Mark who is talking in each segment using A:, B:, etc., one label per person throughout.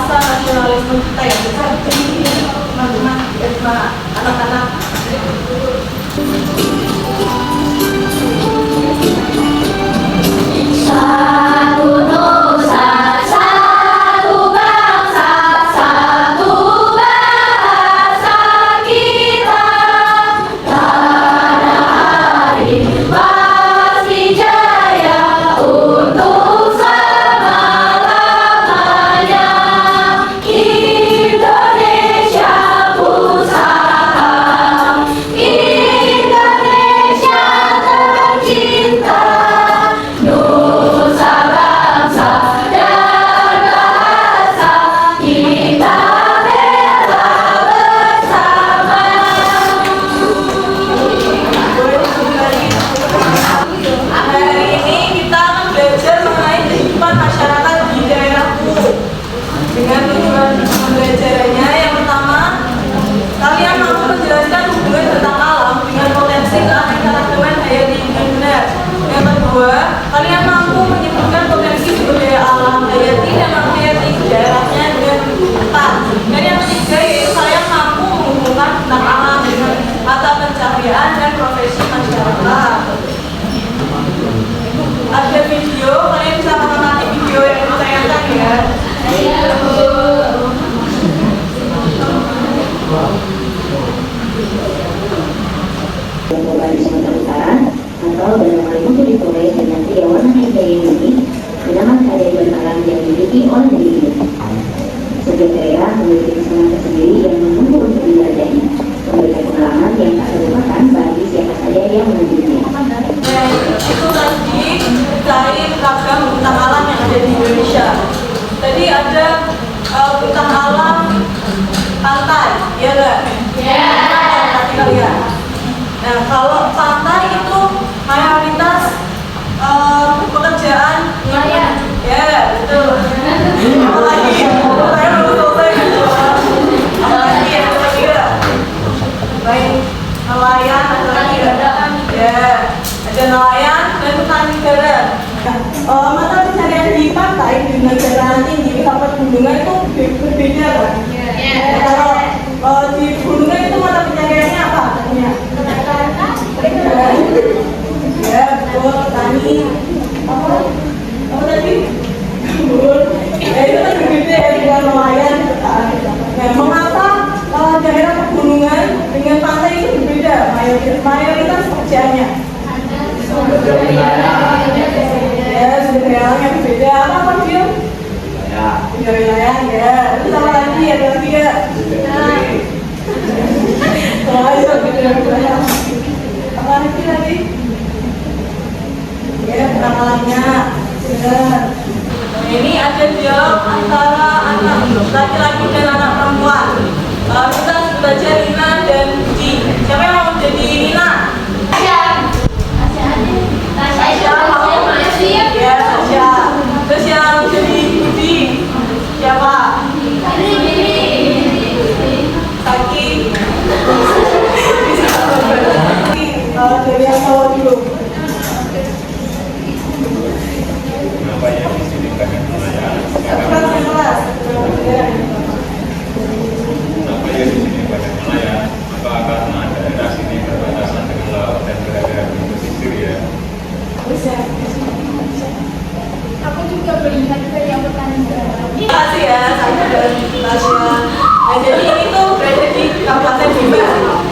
A: rasa nasionalisme kita yang besar di teman-teman anak-anak.
B: Satu nusa, satu bangsa, satu bahasa kita. Tanah air pasti jaya untuk selama-lamanya. Indonesia pusaka, Indonesia tercinta. Nusa bangsa dan bahasa kita bela bersama.
A: Hari ini kita akan belajar mengenai kehidupan masyarakat di daerahku. Dengan tujuan pembelajarannya, yang pertama, kalian mampu menjelaskan hubungan tentang alam dengan potensi keanekaragaman hayati dengan benar. Yang kedua, kalian mampu menyebutkan potensi sumber daya alam hayati dan non-hayati di daerahnya dengan tepat. Dan yang ketiga, yaitu kalian mampu menghubungkan tentang alam dengan mata pencaharian dan profesi masyarakat. Ada video, kalian bisa mengamati video yang ibu tayangkan ya.
C: Di Sumatera Utara atau dalam hal itu ditulis dengan tiga warna hijau ini dengan karya alam yang dimiliki oleh negeri ini. Setiap daerah memiliki pesona tersendiri yang menunggu untuk dijelajahi, memberikan pengalaman yang tak terlupakan bagi siapa saja yang mengunjunginya.
A: Itu tadi terkait ragam bentang alam yang ada di Indonesia. Tadi ada bentang alam pantai, ya enggak? Ya. Nanti kalian. Nah, kalau pantai itu mayoritas pekerjaan nelayan. Ya, betul. Apalagi, saya belum selesai gitu. Apalagi yang ketiga, baik nelayan atau lagi ya, ada nelayan dan petani garam. Mata pencarian di pantai di negara tinggi atau pegunungan itu berbeda kan? Kalau di pegunungan itu mata pencariannya apa? Ya, betul, petani. Apa tadi? Ya, itu kan berbeda ya dengan nelayan. Nah, mengapa daerah pegunungan dengan pantai itu berbeda? Mayoritas pekerjaannya. Ya, sumber daya alam yang berbeda. Apa dia? Ya, wilayah ya. Terus apa lagi? Ada lagi ya? Apa lagi tadi? Ya, pengenalannya. Benar. Ini ada dialog antara anak laki-laki dan anak perempuan. Kita baca Nina dan Puji. Siapa yang mau jadi Nina? Tasya mau? Ya, Tasya. Terus yang jadi Puji siapa? Saki. Dari yang cowok dulu.
D: Kenapa yang disebutkan nelayan?
A: Kelas.
D: Kenapa yang disebutkan nelayan? Apa karena daerah sini berbatasan dengan laut dan berada di pesisir ya?
A: Bisa.
B: Aku juga melihat dari yang petani garam.
A: Terima kasih ya, saya dan Tasya. Nah, jadi ini tuh berada di Kabupaten Bima.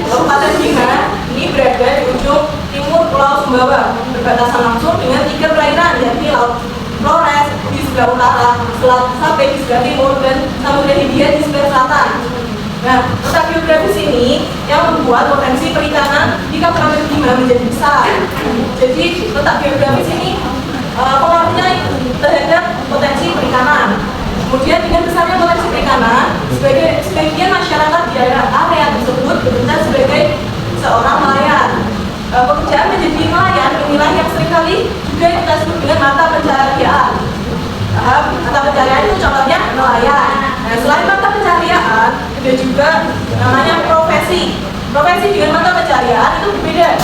A: Kabupaten Bima ini berada di ujung timur Pulau Sumbawa, berbatasan langsung dengan 3 perairan, yakni Laut Flores di sebelah utara, Selat Sape di sebelah timur, dan Samudra Hindia di sebelah selatan. Nah, letak geografis ini yang membuat potensi perikanan di Kabupaten Bima menjadi besar. Jadi letak geografis ini pengaruhnya terhadap potensi perikanan. Kemudian dengan besarnya potensi perikanan, sebagian masyarakat di area tersebut bekerja sebagai seorang nelayan. Pekerjaan menjadi nelayan inilah yang seringkali juga kita sebut dengan mata pencaharian. Mata pencaharian itu contohnya nelayan. Nah, selain mata pencaharian, ada juga namanya profesi. Profesi dengan mata pencaharian itu berbeda.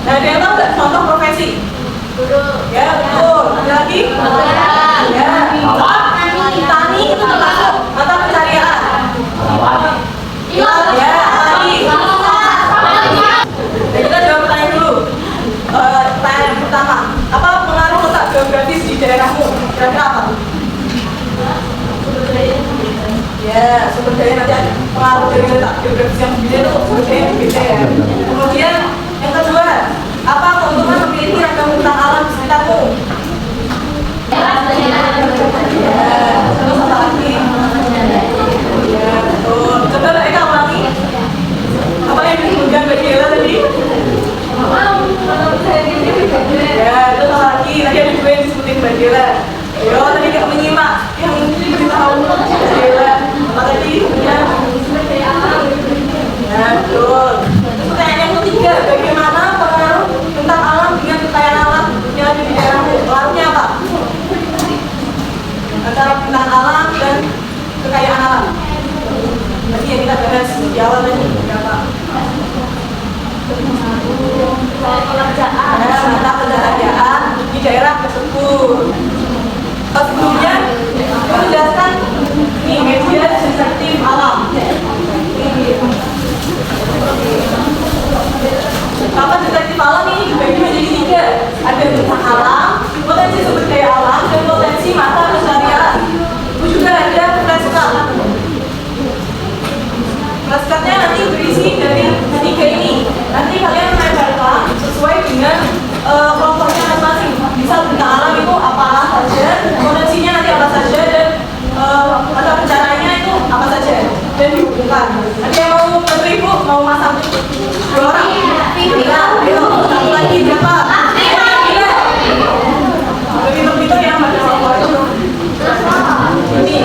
A: Nah, ada yang tahu nggak contoh profesi? Ya, betul. Ada lagi? Ya, tani itu termasuk mata pertama, apa pengaruh letak geografis di daerahmu? Kira-kira apa? Ya, sumber daya nanti ada pengaruh dari letak geografis yang berbeda itu sumber daya yang berbeda ya. Kemudian yang kedua, apa keuntungan memiliki ragam bentang alam di sekitarmu? Ya, terus apa lagi? Ya, betul. Coba Mbak Eka ulangi. Apa yang disebutkan Mbak Gila tadi? Ya, itu apa lagi? Tadi ada juga yang disebutin Mbak Gila. Yo, tadi nggak menyimak yang diberitahu Mbak Gila. Apa tadi? Ya, betul. Terus pertanyaan yang ketiga, bagaimana pengaruh tentang alam dengan kekayaan alam yang ada di daerahmu? Pengaruhnya apa? Antara tentang alam dan kekayaan alam. Tadi yang kita bahas di awal tadi berapa? Mata pencahayaan di daerah tersebut. Sebelumnya menjelaskan nih media sensitif alam. Apa sensitif alam ini dibagi menjadi tiga. Ada tentang alam, potensi sumber daya alam, dan potensi mata pencahayaan. Itu juga ada flashcard. Flashcardnya nanti berisi dari tiga ini. Nanti kalian menempelkan sesuai dengan kelompoknya masing-masing. Bisa tentang alam itu apa saja, potensinya nanti apa saja, dan mata pencaranya itu apa saja, dan dihubungkan. Ada yang mau menteri Bu, mau masang 2 orang? Iya, ayo, satu lagi berapa? Lebih yang pada kelompok itu. Ini.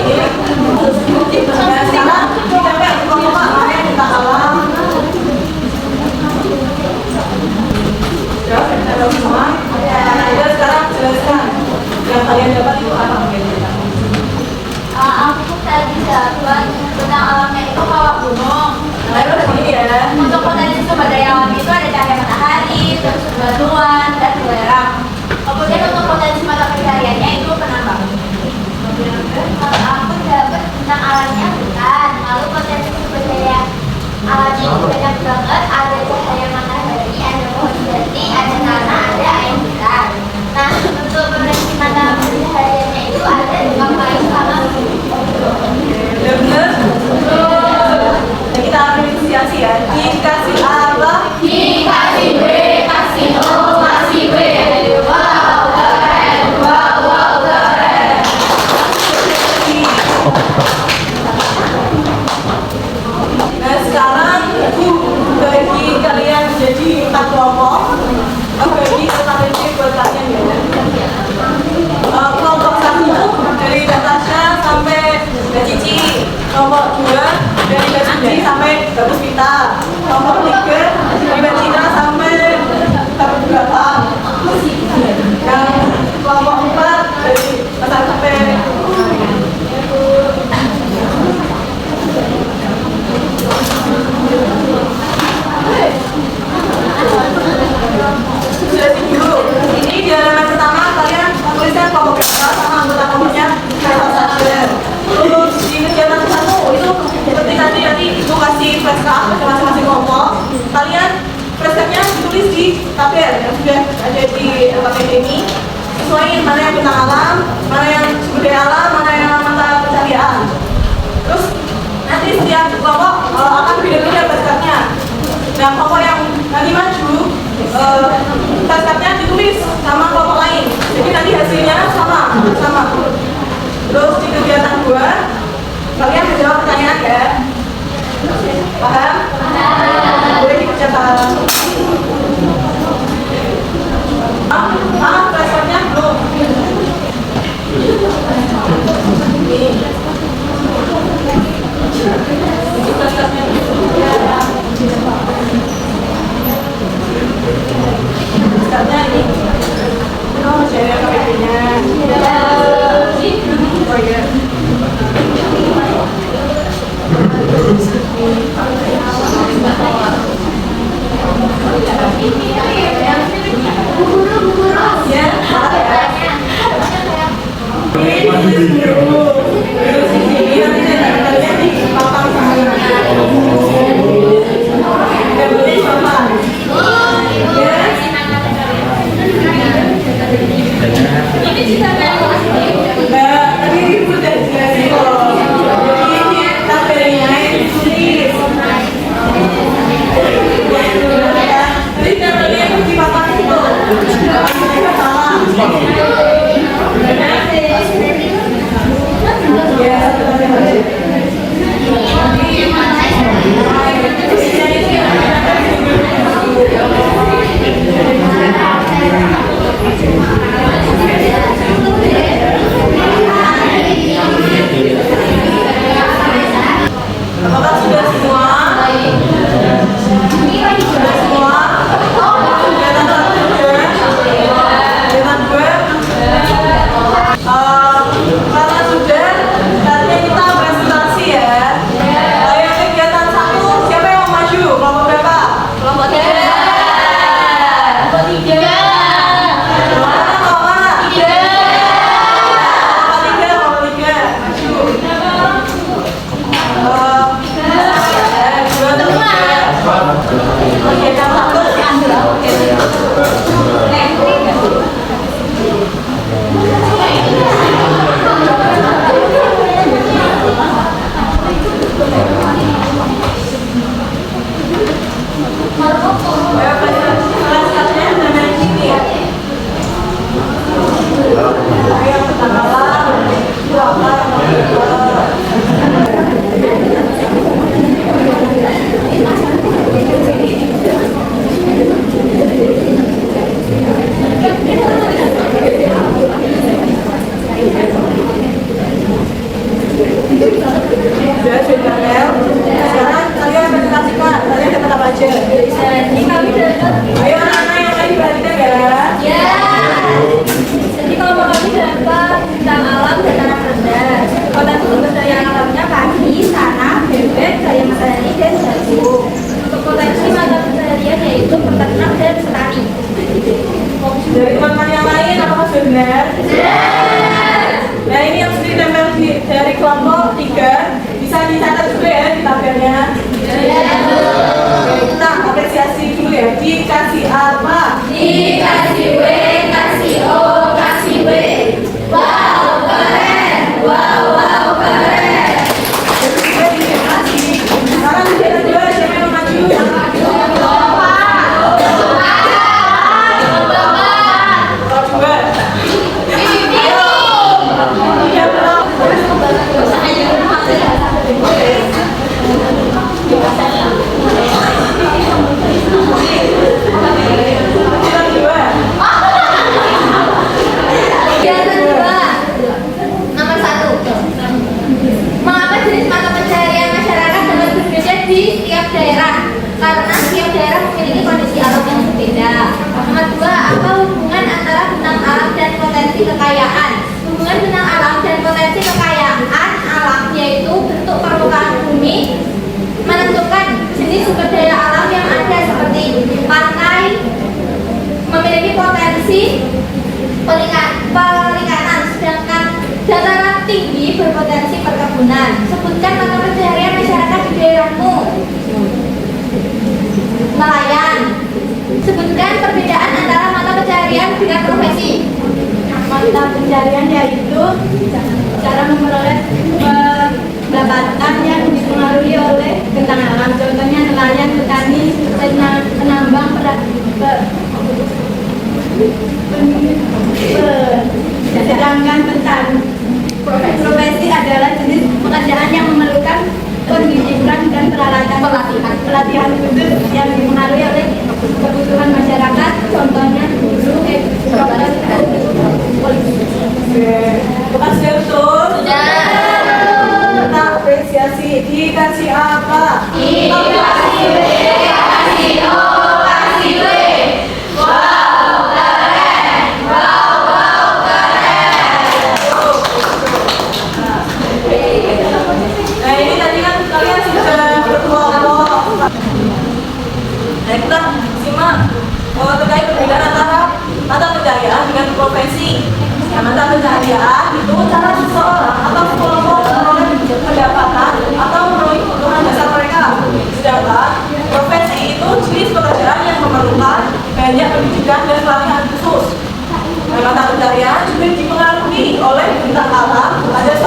A: Dan sekarang sampai kelompok mana yang tentang alam. Ya, ada semua. Ya, sekarang jelaskan yang kalian dapat itu apa mungkin?
B: Aku tadi dapat tentang alamnya itu kawah gunung.
A: Nah, itu ada ini ya.
B: Untuk potensi sumber daya alam itu ada cahaya matahari, terus batuan, dan belerang. Kemudian untuk potensi mata pencahariannya itu penambang. Aku dapat tentang alamnya bukan. Lalu potensi sumber daya alamnya itu banyak banget. Ada cahaya matahari, ada pohon jati, ada tanah, ada air besar. Nah, untuk potensi mata pencahariannya itu ada di kampung sama
A: Benar. Nah, kita apresiasi ya. Dikasih apa?
B: dikasih B, kasih O, kasih B. Wow, keren, wow, keren.
A: Nah, sekarang bagi kalian jadi 4 kelompok. Bagi strategi buat kalian ya. Kelompok 1 dari Natasha sampai Mbak Cici. Kelompok 2 dari Mbak Cici sampai Mbak Puspita. Kelompok 3 dari Mbak Cina sampai Mbak berapa? Yang kelompok 4 dari Mas sampai jelasin dulu. Ini di halaman pertama kalian tuliskan kelompok berapa sama anggota kelompoknya berapa saja. Terus di kegiatan 1 itu seperti tadi itu kasih flashcard ke masing-masing kelompok. Kalian flashcardnya ditulis di tabel yang sudah ada di tempat ini. Sesuaiin mana yang tentang alam, mana yang sumber daya alam, mana yang mata pencaharian. Terus nanti setiap kelompok akan beda-beda flashcardnya. Nah, kelompok yang nanti maju flashcardnya ditulis sama kelompok lain. Jadi nanti hasilnya sama. Terus di kegiatan 2 kalian menjawab pertanyaan ya. Paham? Boleh dikerjakan. Flashcardnya belum. Ini flashcardnya sekarang ini kita share KPP-nya. Oh iya. Nah, tadi ibu udah jelasin loh. Jadi ini tabelnya itu tulis. Jadi tabelnya itu di papan itu. Salah. Ya, apakah sudah semua? Sudah semua? Kelihatan satu juga? Kelihatan dua? Karena sudah, saatnya kita presentasi ya. Ayo kegiatan satu, siapa yang mau maju? Kelompok berapa? Kelompok 3. Kelompok 3. Mana kelompok mana? 3. Kelompok 3. Maju. Kegiatan satu. Sekarang kalian presentasikan, kalian dapat apa aja? Ayo anak-anak yang lagi perhatikan ya.
B: Jadi kalau mau kami dapat tentang alam dan tanah rendah, potensi sumber daya alamnya padi, tanah, bebek, daya matahari, dan jagung. Untuk potensi mata pencaharian yaitu peternak dan petani.
A: Dari teman-teman yang lain, apakah sudah benar? Nah ini yang sudah ditempel dari kelompok 3 bisa dicatat juga ya di tabelnya. Oke, kita apresiasi dulu ya. Dikasih apa?
B: Dikasih W, kasih O, kasih W. Wow, keren. Wow, keren.
A: Jadi kita dikasih. Sekarang kita dua siapa yang maju?
B: Kegiatan 2. Nomor 1. Mengapa jenis mata pencaharian masyarakat dapat berbeda di setiap daerah? Karena setiap daerah memiliki kondisi alam yang berbeda. Nomor 2. Apa hubungan antara bentang alam dan potensi kekayaan? Hubungan bentang alam dan potensi kekayaan alam yaitu bentuk permukaan bumi menentukan jenis sumber daya alam yang ada seperti pantai memiliki potensi perikanan, sedangkan dataran tinggi berpotensi perkebunan. Sebutkan mata pencaharian masyarakat di daerahmu. Nelayan. Sebutkan perbedaan antara mata pencaharian dengan profesi. Mata pencaharian yaitu cara memperoleh pendapatan yang dipengaruhi oleh bentang alam. Contohnya nelayan, petani, penambang, sedangkan profesi adalah jenis pekerjaan yang memerlukan pendidikan dan pelatihan khusus yang dipengaruhi oleh kebutuhan masyarakat, contohnya guru, dokter, polisi.
A: Bukan sudah betul? Kita apresiasi. Dikasih apa?
B: Dikasih W, kasih O, kasih W. Wow, keren. Wow, keren.
A: Nah ini tadi kan kalian sudah berkelompok. Nah kita simak terkait perbedaan antara mata pencaharian dengan profesi. Nah, mata pencaharian itu cara seseorang atau sekelompok memperoleh pendapatan atau memenuhi kebutuhan dasar mereka. Sedangkan profesi itu jenis pekerjaan yang memerlukan banyak pendidikan dan pelatihan khusus. Nah, mata pencaharian juga dipengaruhi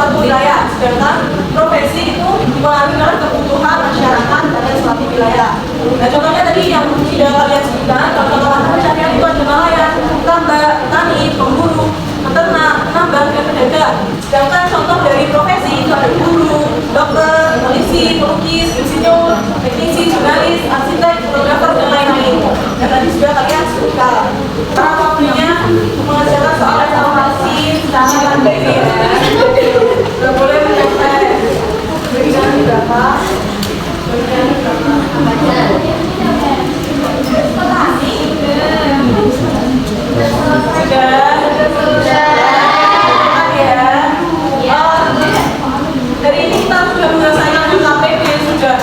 A: suatu wilayah, sedangkan profesi itu mengambil kebutuhan masyarakat pada suatu wilayah. Nah, contohnya tadi yang sudah kalian sebutkan, contoh mata pencarian itu ada nelayan, tambak, tani, pemburu, peternak, penambang, dan pedagang. Sedangkan contoh dari profesi itu ada guru, dokter, polisi, pelukis, insinyur, teknisi, jurnalis, arsitek, fotografer, dan lain-lain. Dan tadi sudah kalian sebutkan. Para waktunya mengerjakan soal evaluasi secara mandiri. Sudah boleh mencapai berikan berapa? Berikan berapa? Hari ini kita sudah menyelesaikan KPP, sudah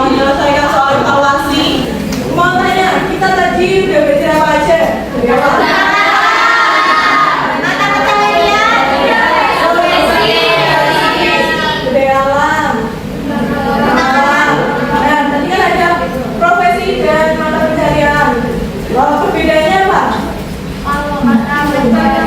A: menyelesaikan soal evaluasi. Mau tanya, kita tadi udah belajar apa aja? Budaya alam. Nah, tadi kan ada profesi dan mata pencarian. Perbedaannya apa?
B: Kalau mata pencarian